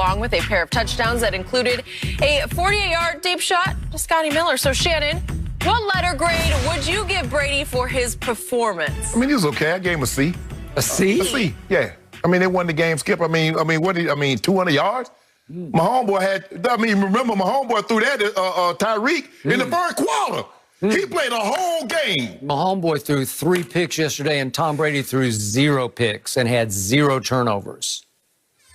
along with a pair of touchdowns that included a 48-yard deep shot to Scotty Miller. So, Shannon, what letter grade would you give Brady for his performance? I mean, he was okay. I gave him a C. A C? A C, yeah. I mean, they won the game, Skip. I mean, 200 yards? My homeboy remember my homeboy threw that Tyreek in the first quarter. He played a whole game. My homeboy threw 3 picks yesterday, and Tom Brady threw 0 picks and had 0 turnovers.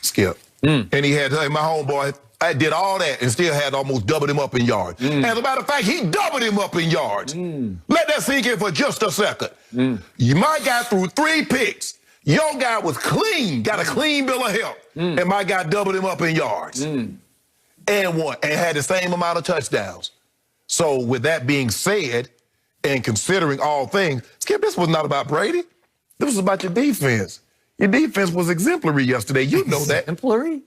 Skip. And he had, my homeboy, I did all that and still had almost doubled him up in yards. As a matter of fact, he doubled him up in yards. Let that sink in for just a second. My guy threw 3 picks. Your guy was clean, got a clean bill of health. And my guy doubled him up in yards. And won, and had the same amount of touchdowns. So with that being said, and considering all things, Skip, this was not about Brady. This was about your defense. Your defense was exemplary yesterday. You know that. Exemplary?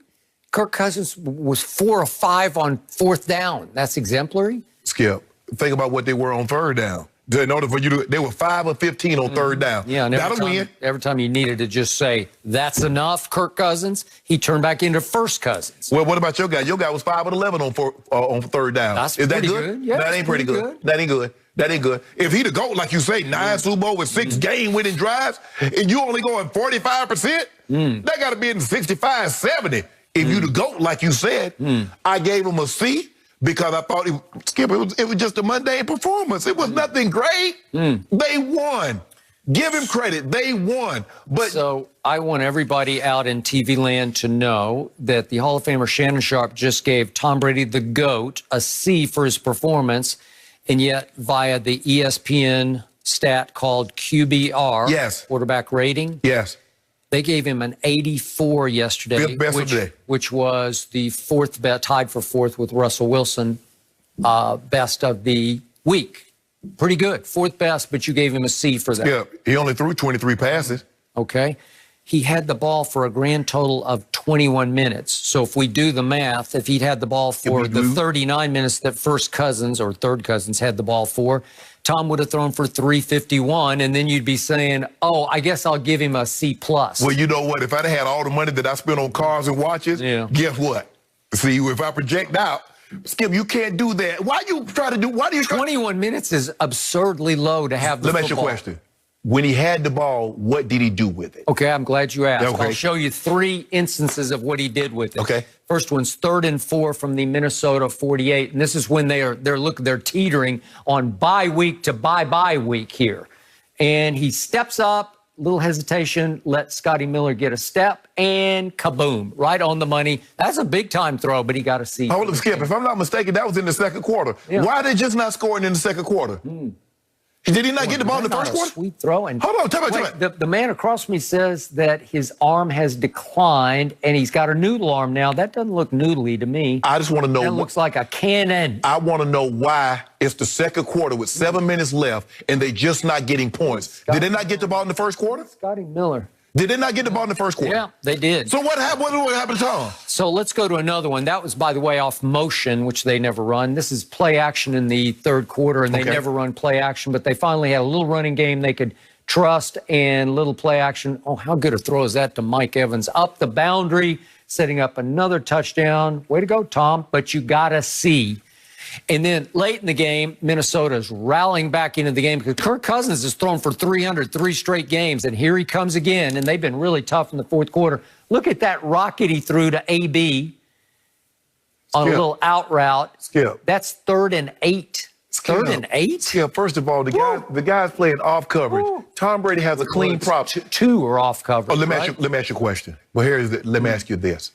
Kirk Cousins was 4 or 5 on 4th down. That's exemplary? Skip, think about what they were on 3rd down. In order for you to, they were 5 or 15 on 3rd down. Yeah, and every time you needed to just say, that's enough, Kirk Cousins, he turned back into first Cousins. Well, what about your guy? Your guy was 5 of 11 on 3rd down. That's Is that pretty good? Yeah, that ain't pretty good. That ain't good. That ain't good. If he the GOAT, like you say, 9 Super Bowl with 6 game-winning drives, and you only going 45%, that got to be in 65, 70. If you the GOAT, like you said, I gave him a C. Because I thought, Skip, it was just a mundane performance. It was nothing great. They won. Give him credit. They won. But so I want everybody out in TV land to know that the Hall of Famer Shannon Sharp just gave Tom Brady, the GOAT, a C for his performance. And yet, via the ESPN stat called QBR, yes, quarterback rating, yes, they gave him an 84 yesterday, which was the 4th best, tied for 4th with Russell Wilson, best of the week. Pretty good. 4th best, but you gave him a C for that. Yeah, he only threw 23 passes. Okay. He had the ball for a grand total of 21 minutes. So if we do the math, if he'd had the ball for the 39 minutes that first Cousins or third Cousins had the ball for, Tom would have thrown for 351, and then you'd be saying, oh, I guess I'll give him a C+. Well, you know what? If I'd had all the money that I spent on cars and watches, guess what? See, if I project out, Skip, you can't do that. Why do you 21 minutes is absurdly low to have the football. Let me ask you a question. When he had the ball, what did he do with it? Okay, I'm glad you asked. Okay. I'll show you 3 instances of what he did with it. Okay. First one's 3rd and 4 from the Minnesota 48, and this is when they're teetering on bye week to bye week here. And he steps up, little hesitation, let Scotty Miller get a step, and kaboom, right on the money. That's a big-time throw, but he got a C. Hold on, Skip. If I'm not mistaken, that was in the 2nd quarter. Yeah. Why are they just not scoring in the 2nd quarter? Did he not get the ball in the first quarter? Sweet throw. And hold on, tell me. The man across from me says that his arm has declined and he's got a noodle arm now. That doesn't look noodly to me. I just want to know. That looks like a cannon. I want to know why it's the 2nd quarter with 7 minutes left and they just not getting points. Did they not get the ball in the first quarter? Scotty Miller. Did they not get the ball in the first quarter? Yeah, they did. So what happened? What happened to Tom? So let's go to another one. That was, by the way, off motion, which they never run. This is play action in the 3rd quarter, and they never run play action. But they finally had a little running game they could trust and little play action. Oh, how good a throw is that to Mike Evans? Up the boundary, setting up another touchdown. Way to go, Tom. But you got to see. And then late in the game, Minnesota's rallying back into the game because Kirk Cousins has thrown for 300 3 straight games. And here he comes again. And they've been really tough in the 4th quarter. Look at that rocket he threw to AB on a little out route. Skip. That's 3rd and 8. Skip. 3rd and 8? Skip, first of all, the guy's playing off coverage. Tom Brady has a clean prop. 2 are off coverage. Oh, let me ask you a question. Well, let me ask you this.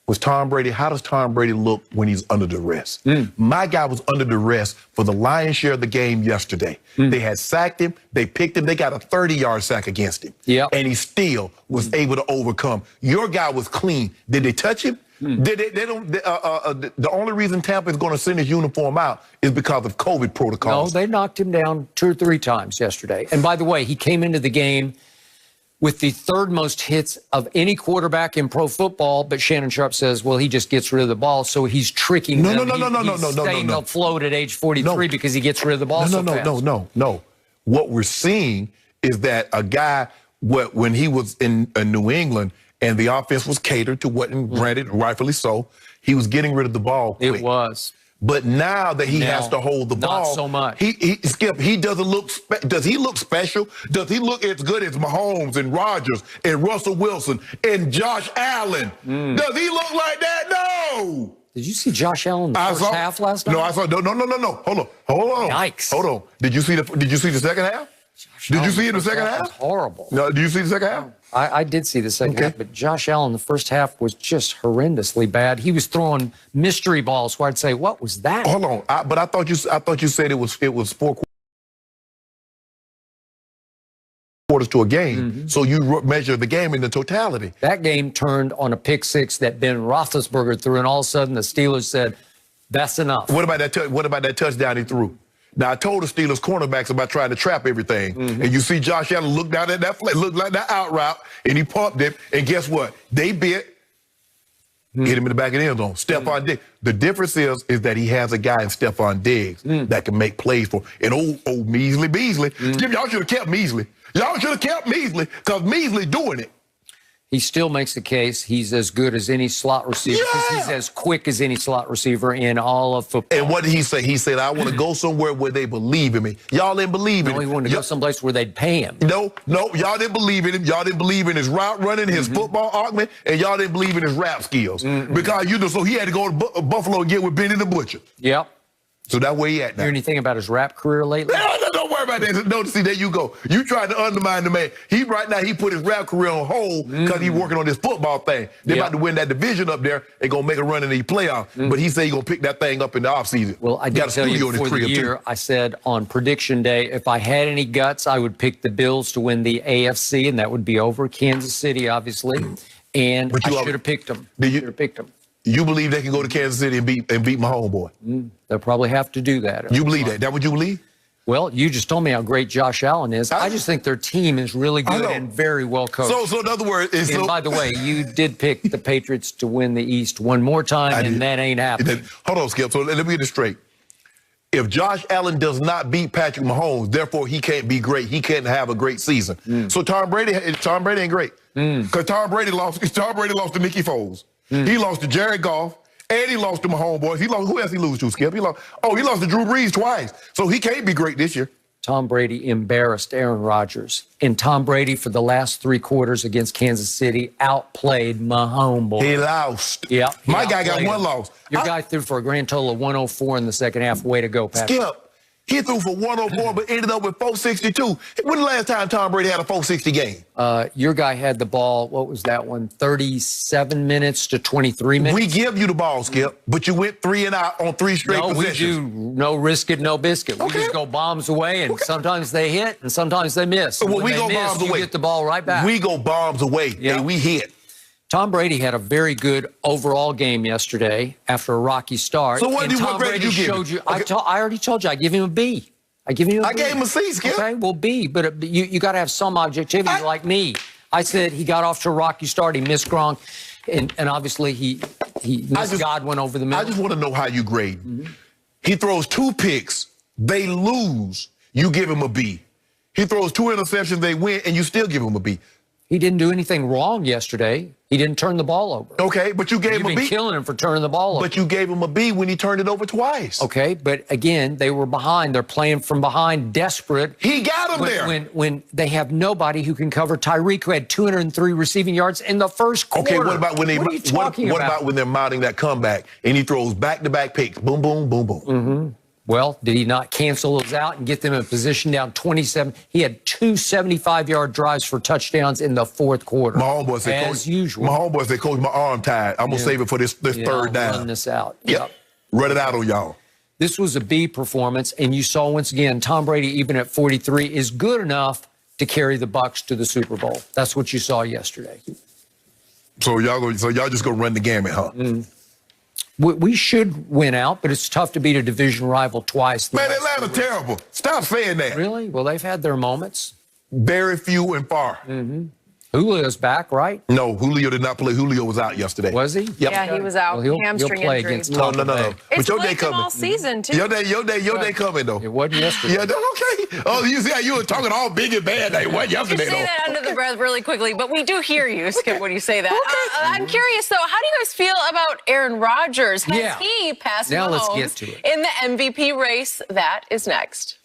How does Tom Brady look when he's under duress? My guy was under duress for the lion's share of the game yesterday. They had sacked him, they picked him, they got a 30-yard sack against him. And he still was able to overcome. Your guy was clean. Did they touch him? The only reason Tampa is going to send his uniform out is because of COVID protocols. No, they knocked him down 2 or 3 times yesterday. And by the way, he came into the game with the 3rd most hits of any quarterback in pro football, but Shannon Sharp says, well, he just gets rid of the ball, so he's tricking them. He's staying afloat at age 43 because he gets rid of the ball so fast. No. What we're seeing is that a guy, when he was in New England and the offense was catered to what, and granted, rightfully so, he was getting rid of the ball quick. It was. But now that he has to hold the ball, not so much. Skip, he doesn't look. Does he look special? Does he look as good as Mahomes and Rodgers and Russell Wilson and Josh Allen? Does he look like that? No. Did you see Josh Allen in the first half last night? No, I saw. No. Hold on. Yikes. Hold on. Did you see the second half? Did you see it in the second half? Was horrible. No. Did you see the second half? I did see the second half, but Josh Allen, the first half was just horrendously bad. He was throwing mystery balls where I'd say, "What was that?" Hold on, but I thought you said it was 4 quarters to a game, so you measure the game in the totality. That game turned on a pick six that Ben Roethlisberger threw, and all of a sudden the Steelers said, "That's enough." What about that touchdown he threw? Now, I told the Steelers cornerbacks about trying to trap everything. And you see Josh Allen look down at that play, look like that out route, and he pumped it. And guess what? They bit, hit him in the back of the end zone. Stephon Diggs. The difference is that he has a guy in Stephon Diggs that can make plays for him. And old Measley Beasley. Y'all should have kept Measley. Y'all should have kept Measley because Measley doing it. He still makes the case he's as good as any slot receiver because he's as quick as any slot receiver in all of football. And what did he say? He said, I want to go somewhere where they believe in me. Y'all didn't believe in him. No, he wanted to go someplace where they'd pay him. No, y'all didn't believe in him. Y'all didn't believe in his route running, his football argument, and y'all didn't believe in his rap skills. Because, so he had to go to Buffalo and get with Benny the Butcher. Yep. So that's where he at now. Hear anything about his rap career lately? Don't worry about that. No, see, there you go. You tried to undermine the man. Right now, he put his rap career on hold because he's working on this football thing. They're about to win that division up there and going to make a run in the playoffs. But he said he's going to pick that thing up in the offseason. Well, I did tell you before the year, I said on prediction day, if I had any guts, I would pick the Bills to win the AFC, and that would be over Kansas City, obviously. And I should have picked them. You believe they can go to Kansas City and beat my homeboy? They'll probably have to do that. You believe that? That what you believe? Well, you just told me how great Josh Allen is. I just think their team is really good and very well coached. So in other words, by the way, you did pick the Patriots to win the East one more time, and that ain't happening. Hold on, Skip. So let me get this straight. If Josh Allen does not beat Patrick Mahomes, therefore he can't be great. He can't have a great season. So Tom Brady ain't great because Tom Brady lost to Nicky Foles. He lost to Jared Goff. And he lost to my homeboys. Who else he lose to, Skip? He lost to Drew Brees twice. So he can't be great this year. Tom Brady embarrassed Aaron Rodgers. And Tom Brady, for the last 3 quarters against Kansas City, outplayed my homeboy. He lost. Yeah. My guy got one loss. Your guy threw for a grand total of 104 in the second half. Way to go, Patrick. Skip. He threw for 104, but ended up with 462. When the last time Tom Brady had a 460 game? Your guy had the ball, what was that one, 37 minutes to 23 minutes? We give you the ball, Skip, but you went 3 and out on 3 straight possessions. No, we do no risk it, no biscuit. We just go bombs away, and sometimes they hit, and sometimes they miss. Well, we go bombs away. You get the ball right back. We go bombs away, and we hit. Tom Brady had a very good overall game yesterday after a rocky start. So what grade did you give him? I already told you I give him a B. I gave him a C, Skip. Okay, well, B, but you got to have some objectivity like me. I said he got off to a rocky start. He missed Gronk, and obviously he missed Godwin over the middle. I just want to know how you grade. He throws 2 picks. They lose. You give him a B. He throws 2 interceptions. They win, and you still give him a B. He didn't do anything wrong yesterday. He didn't turn the ball over. Okay, but you gave him a B. You've been killing him for turning the ball over. But you gave him a B when he turned it over twice. Okay, but again, they were behind. They're playing from behind, desperate. He got him there. When they have nobody who can cover Tyreek, who had 203 receiving yards in the first quarter. Okay, what about when what about when they're mounting that comeback and he throws back-to-back picks? Boom, boom, boom, boom. Well, did he not cancel those out and get them in position down 27? He had 2 75-yard drives for touchdowns in the fourth quarter. My homeboy said, as usual. My homeboy said, Coach, my arm tied. I'm going to save it for this third down. Run this out. Yeah, run it out on y'all. This was a B performance, and you saw once again, Tom Brady, even at 43, is good enough to carry the Bucs to the Super Bowl. That's what you saw yesterday. So y'all just going to run the gamut, huh? We should win out, but it's tough to beat a division rival twice. Man, Atlanta's terrible. Stop saying that. Really? Well, they've had their moments. Very few and far. Who Julio's back, right? No, Julio did not play. Julio was out yesterday. Was he? Yep. Yeah, he was out. Well, Hamstring he'll play injury. against No. Bay. It's But your day plagued him coming. all season, too. Your day coming, though. It wasn't yesterday. Yeah, okay. Oh, you see how you were talking all big and bad. They wasn't You yesterday, say though. that under the breath really quickly, but we do hear you, Skip, when you say that. I'm curious, though, how do you guys feel about Aaron Rodgers? Has he passed Now let's Mahomes get to it. in the MVP race? That is next.